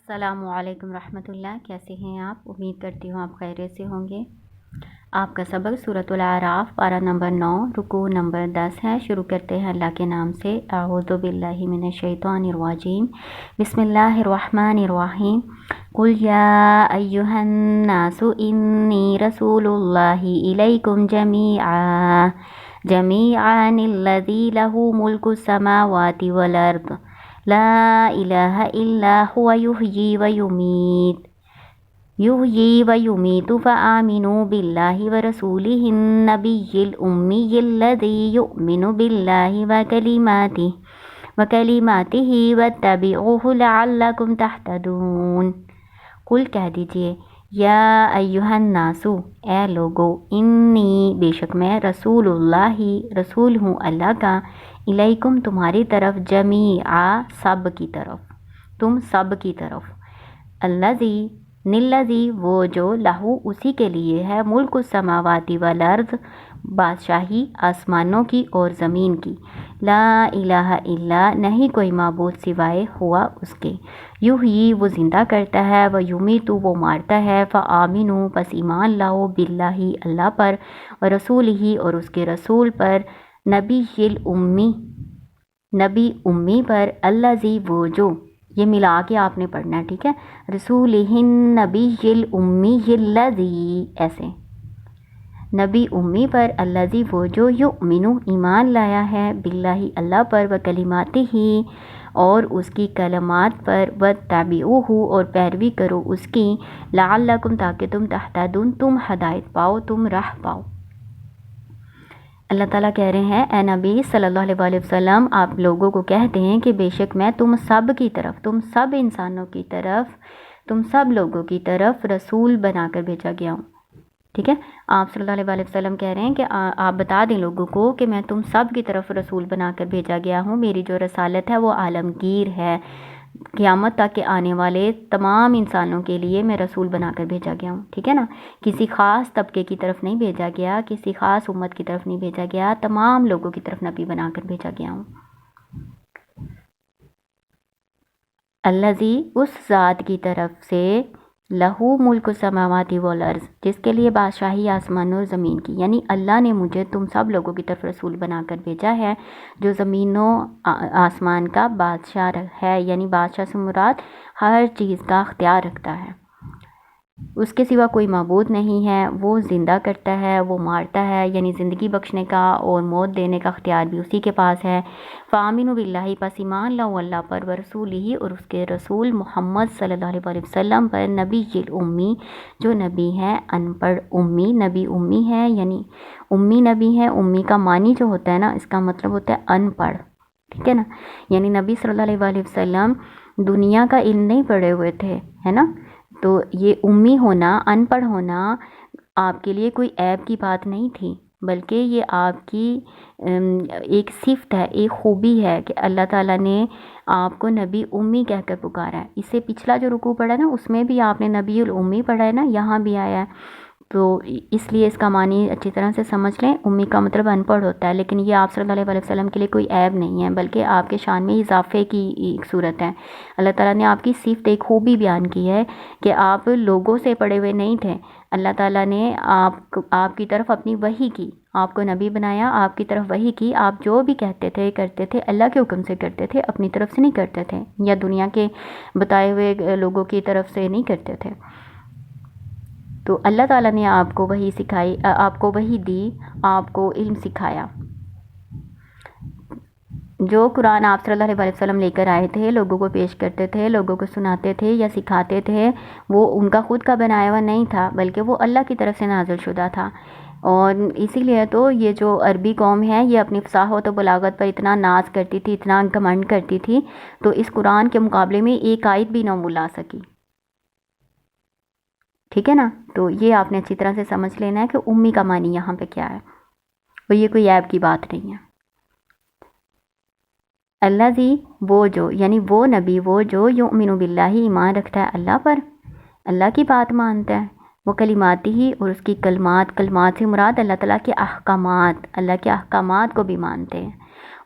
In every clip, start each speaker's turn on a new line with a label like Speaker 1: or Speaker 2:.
Speaker 1: السلام علیکم رحمۃ اللہ، کیسے ہیں آپ؟ امید کرتی ہوں آپ خیریت سے ہوں گے۔ آپ کا سبق سورۃ الاعراف پارہ نمبر 9 رکوع نمبر 10 ہے۔ شروع کرتے ہیں اللہ کے نام سے۔ اعوذ باللہ من الشیطان الرجیم، بسم اللہ الرحمن الرحیم۔ قل یا ایہا الناس انی رسول اللہ الیکم جمیعا الذی لہ ملک السماوات والارض لا الہ الا هو یحیی و یمیت فآمنوا باللہ ورسولہ النبی الأمی الذی یؤمن باللہ وکلماتہ واتبعوہ لعلکم تہتدون۔ قل کہہ دیجئے، یا ایہا الناس، اے لوگو، انی بے شک میں، رسول اللہ رسول ہوں اللہ کا، الیکم تمہاری طرف، جمیعا سب کی طرف، تم سب کی طرف، الذی وہ جو، لہو اسی کے لیے ہے، ملک السماوات والارض بادشاہی آسمانوں کی اور زمین کی، لا الہ الا نہیں کوئی معبود سوائے ہوا اس کے، یحیی وہ زندہ کرتا ہے، و یمیت وہ مارتا ہے، فآمنوا پس ایمان لاؤ، باللہ اللہ پر، و رسولہ اور اس کے رسول پر، نبی امی پر، الذی وہ جو، یہ ملا کے آپ نے پڑھنا ہے، ٹھیک ہے، رسولہ النبی الامی الذی، ایسے نبی امی پر، الذی وہ جو، یؤمن ایمان لایا ہے، باللہ اللہ پر، وکلماتہ اور اس کی کلمات پر، واتبعوہ اور پیروی کرو اس کی، لعلکم تاکہ تم تہتدون تم ہدایت پاؤ، تم راہ پاؤ۔ اللہ تعالیٰ کہہ رہے ہیں، اے نبی صلی اللہ علیہ وسلم، آپ لوگوں کو کہہ دیں کہ بے شک میں تم سب کی طرف، تم سب انسانوں کی طرف، تم سب لوگوں کی طرف رسول بنا کر بھیجا گیا ہوں، ٹھیک ہے۔ آپ صلی اللہ علیہ وسلم کہہ رہے ہیں کہ آپ بتا دیں لوگوں کو کہ میں تم سب کی طرف رسول بنا کر بھیجا گیا ہوں، میری جو رسالت ہے وہ عالمگیر ہے، قیامت تک کے آنے والے تمام انسانوں کے لیے میں رسول بنا کر بھیجا گیا ہوں، ٹھیک ہے نا۔ کسی خاص طبقے کی طرف نہیں بھیجا گیا، کسی خاص امت کی طرف نہیں بھیجا گیا، تمام لوگوں کی طرف نبی بنا کر بھیجا گیا ہوں۔ الذی اس ذات کی طرف سے، لہو ملک السماوات والارض جس کے لیے بادشاہی آسمانوں اور زمین کی، یعنی اللہ نے مجھے تم سب لوگوں کی طرف رسول بنا کر بھیجا ہے، جو زمین و آسمان کا بادشاہ ہے، یعنی بادشاہ سے مراد ہر چیز کا اختیار رکھتا ہے، اس کے سوا کوئی معبود نہیں ہے، وہ زندہ کرتا ہے، وہ مارتا ہے، یعنی زندگی بخشنے کا اور موت دینے کا اختیار بھی اسی کے پاس ہے۔ فآمنوا باللہ پس ایمان لاؤ اللہ پر، ورسولہ اور اس کے رسول محمد صلی اللہ علیہ وسلم پر، نبی الامی جو نبی ہے ان پڑھ، امی نبی امی ہے، یعنی امی نبی ہے، امی کا معنی جو ہوتا ہے نا، اس کا مطلب ہوتا ہے ان پڑھ، ٹھیک ہے نا، یعنی نبی صلی اللہ علیہ وسلم دنیا کا علم نہیں پڑھے ہوئے تھے، ہے نا، تو یہ امی ہونا، ان پڑھ ہونا آپ کے لیے کوئی عیب کی بات نہیں تھی، بلکہ یہ آپ کی ایک صفت ہے، ایک خوبی ہے کہ اللہ تعالیٰ نے آپ کو نبی امی کہہ کر پکارا ہے۔ اس سے پچھلا جو رکوع پڑھا ہے نا، اس میں بھی آپ نے نبی الامی پڑھا ہے نا، یہاں بھی آیا ہے، تو اس لیے اس کا معنی اچھی طرح سے سمجھ لیں، امی کا مطلب ان پڑھ ہوتا ہے، لیکن یہ آپ صلی اللہ علیہ وسلم کے لیے کوئی عیب نہیں ہے، بلکہ آپ کے شان میں اضافے کی ایک صورت ہے۔ اللہ تعالیٰ نے آپ کی صفت ایک خوبی بیان کی ہے کہ آپ لوگوں سے پڑھے ہوئے نہیں تھے، اللہ تعالیٰ نے آپ کی طرف اپنی وحی کی، آپ کو نبی بنایا، آپ کی طرف وحی کی، آپ جو بھی کہتے تھے کرتے تھے اللہ کے حکم سے کرتے تھے، اپنی طرف سے نہیں کرتے تھے، یا دنیا کے بتائے ہوئے لوگوں کی طرف سے نہیں کرتے تھے۔ تو اللہ تعالیٰ نے آپ کو وحی سکھائی، آپ کو وحی دی، آپ کو علم سکھایا، جو قرآن آپ صلی اللہ علیہ وسلم لے کر آئے تھے، لوگوں کو پیش کرتے تھے، لوگوں کو سناتے تھے یا سکھاتے تھے، وہ ان کا خود کا بنایا ہوا نہیں تھا، بلکہ وہ اللہ کی طرف سے نازل شدہ تھا۔ اور اسی لیے تو یہ جو عربی قوم ہے، یہ اپنی فصاحت و بلاغت پر اتنا ناز کرتی تھی، اتنا گھمنڈ کرتی تھی، تو اس قرآن کے مقابلے میں ایک آیت بھی نہ ملا سکی، ٹھیک ہے نا۔ تو یہ آپ نے اچھی طرح سے سمجھ لینا ہے کہ امی کا معنی یہاں پہ کیا ہے، اور یہ کوئی عیب کی بات نہیں ہے۔ الذی وہ جو، یعنی وہ نبی وہ جو، یؤمن باللہ ایمان رکھتا ہے اللہ پر، اللہ کی بات مانتا ہے، وہ کلماتی ہی اور اس کی کلمات، کلمات سے مراد اللہ تعالیٰ کے احکامات، اللہ کے احکامات کو بھی مانتے ہیں،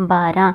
Speaker 1: 12,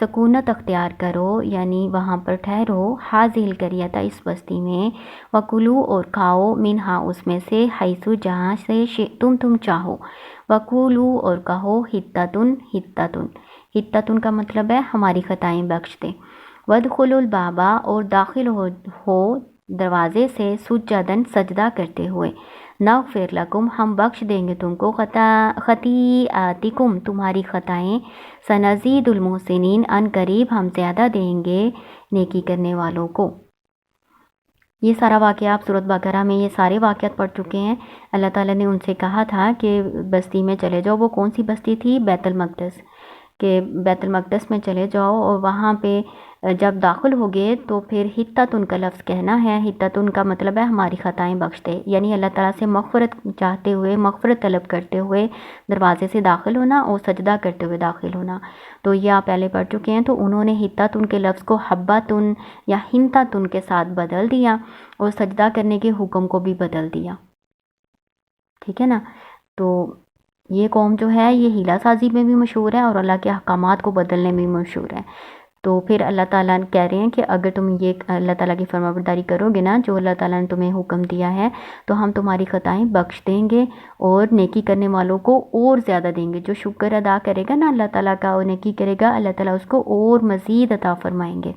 Speaker 1: سکونت اختیار کرو یعنی وہاں پر ٹھہرو، حاضل قریۃ اس بستی میں، وکلو اور کھاؤ، منہا اس میں سے، حیث جہاں سے، تم چاہو، وقولو اور کہو، حطۃ حطۃ، حطۃ کا مطلب ہے ہماری خطائیں بخش دے، وادخلوا الباب اور داخل ہو دروازے سے، سجداً سجدہ کرتے ہوئے، نغفر لکم ہم بخش دیں گے تم کو، خطیئاتکم تمہاری خطائیں، سنزید المحسنین ان قریب ہم زیادہ دیں گے نیکی کرنے والوں کو۔ یہ سارا واقعہ آپ سورۃ بقرہ میں یہ سارے واقعات پڑھ چکے ہیں۔ اللہ تعالیٰ نے ان سے کہا تھا کہ بستی میں چلے جاؤ، وہ کون سی بستی تھی؟ بیت المقدس، کہ بیت المقدس میں چلے جاؤ اور وہاں پہ جب داخل ہوگے تو پھر حطۃ کا لفظ کہنا ہے۔ حطۃ کا مطلب ہے ہماری خطائیں بخش دے، یعنی اللہ تعالیٰ سے مغفرت چاہتے ہوئے، مغفرت طلب کرتے ہوئے دروازے سے داخل ہونا اور سجدہ کرتے ہوئے داخل ہونا۔ تو یہ آپ پہلے پڑھ چکے ہیں۔ تو انہوں نے حطۃ کے لفظ کو حبۃ یا حنطۃ کے ساتھ بدل دیا اور سجدہ کرنے کے حکم کو بھی بدل دیا، ٹھیک ہے نا۔ تو یہ قوم جو ہے یہ ہیلہ سازی میں بھی مشہور ہے اور اللہ کے احکامات کو بدلنے میں بھی مشہور ہے۔ تو پھر اللہ تعالیٰ کہہ رہے ہیں کہ اگر تم یہ اللہ تعالیٰ کی فرما برداری کرو گے نا، جو اللہ تعالیٰ نے تمہیں حکم دیا ہے، تو ہم تمہاری خطائیں بخش دیں گے اور نیکی کرنے والوں کو اور زیادہ دیں گے۔ جو شکر ادا کرے گا نا اللہ تعالیٰ کا اور نیکی کرے گا، اللہ تعالیٰ اس کو اور مزید عطا فرمائیں گے۔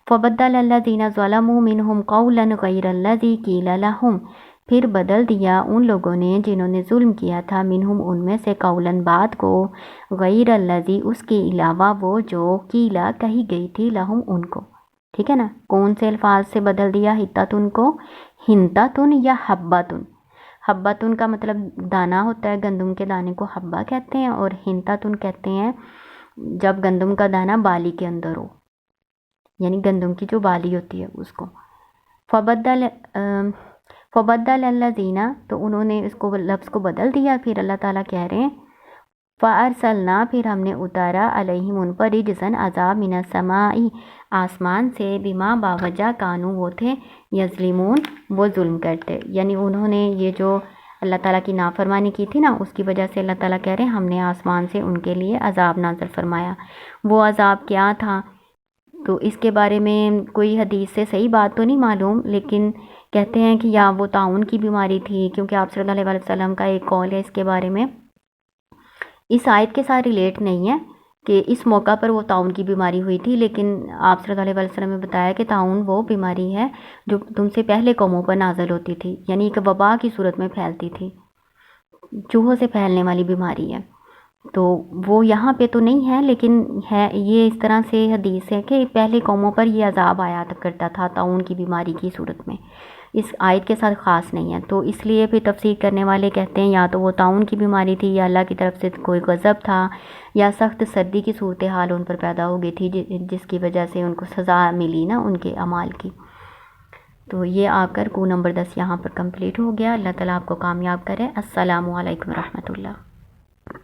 Speaker 1: فَبَدَّلَ الَّذِينَ ظَلَمُوا مِنْهُمْ قَوْلًا غَيْرَ الَّذِي قِيلَ لَهُمْ، پھر بدل دیا ان لوگوں نے جنہوں نے ظلم کیا تھا، منہم ان میں سے، قولاً بات کو، غیر الذی اس کے علاوہ وہ جو، قیلا کہی گئی تھی، لہم ان کو، ٹھیک ہے نا۔ کون سے الفاظ سے بدل دیا حطۃ کو؟ حنطۃ یا حبۃ۔ حبۃ کا مطلب دانہ ہوتا ہے، گندم کے دانے کو حبہ کہتے ہیں، اور حنطۃ کہتے ہیں جب گندم کا دانہ بالی کے اندر ہو، یعنی گندم کی جو بالی ہوتی ہے اس کو۔ فبدل الذین، تو انہوں نے اس کو لفظ کو بدل دیا۔ پھر اللہ تعالیٰ کہہ رہے ہیں فَأَرْسَلْنَا، پھر ہم نے اتارا، علیہم ان پر، رجزاً عذاب، من السماء آسمان سے، بما باوجہ، کانو وہ تھے، یظلمون وہ ظلم کرتے، یعنی انہوں نے یہ جو اللہ تعالیٰ کی نافرمانی کی تھی نا، اس کی وجہ سے اللہ تعالیٰ کہہ رہے ہیں ہم نے آسمان سے ان کے لیے عذاب نازل فرمایا۔ وہ عذاب کیا تھا؟ تو اس کے بارے میں کوئی حدیث سے صحیح بات تو نہیں معلوم، لیکن کہتے ہیں کہ یا وہ طاعون کی بیماری تھی، کیونکہ آپ صلی اللہ علیہ وسلم کا ایک قول ہے اس کے بارے میں، اس آیت کے ساتھ ریلیٹ نہیں ہے کہ اس موقع پر وہ طاعون کی بیماری ہوئی تھی، لیکن آپ صلی اللہ علیہ وسلم نے بتایا کہ طاعون وہ بیماری ہے جو تم سے پہلے قوموں پر نازل ہوتی تھی، یعنی ایک وبا کی صورت میں پھیلتی تھی، چوہوں سے پھیلنے والی بیماری ہے۔ تو وہ یہاں پہ تو نہیں ہے، لیکن ہے یہ اس طرح سے حدیث ہے کہ پہلے قوموں پر یہ عذاب آیا کرتا تھا طاعون کی بیماری کی صورت میں، اس آیت کے ساتھ خاص نہیں ہے۔ تو اس لیے پھر تفسیر کرنے والے کہتے ہیں یا تو وہ طاعون کی بیماری تھی، یا اللہ کی طرف سے کوئی غضب تھا، یا سخت سردی کی صورتحال ان پر پیدا ہو گئی تھی جس کی وجہ سے ان کو سزا ملی نا ان کے اعمال کی۔ تو یہ آپ کا رکوع نمبر 10 یہاں پر کمپلیٹ ہو گیا۔ اللہ تعالیٰ آپ کو کامیاب کرے۔ السلام علیکم ورحمۃ اللہ۔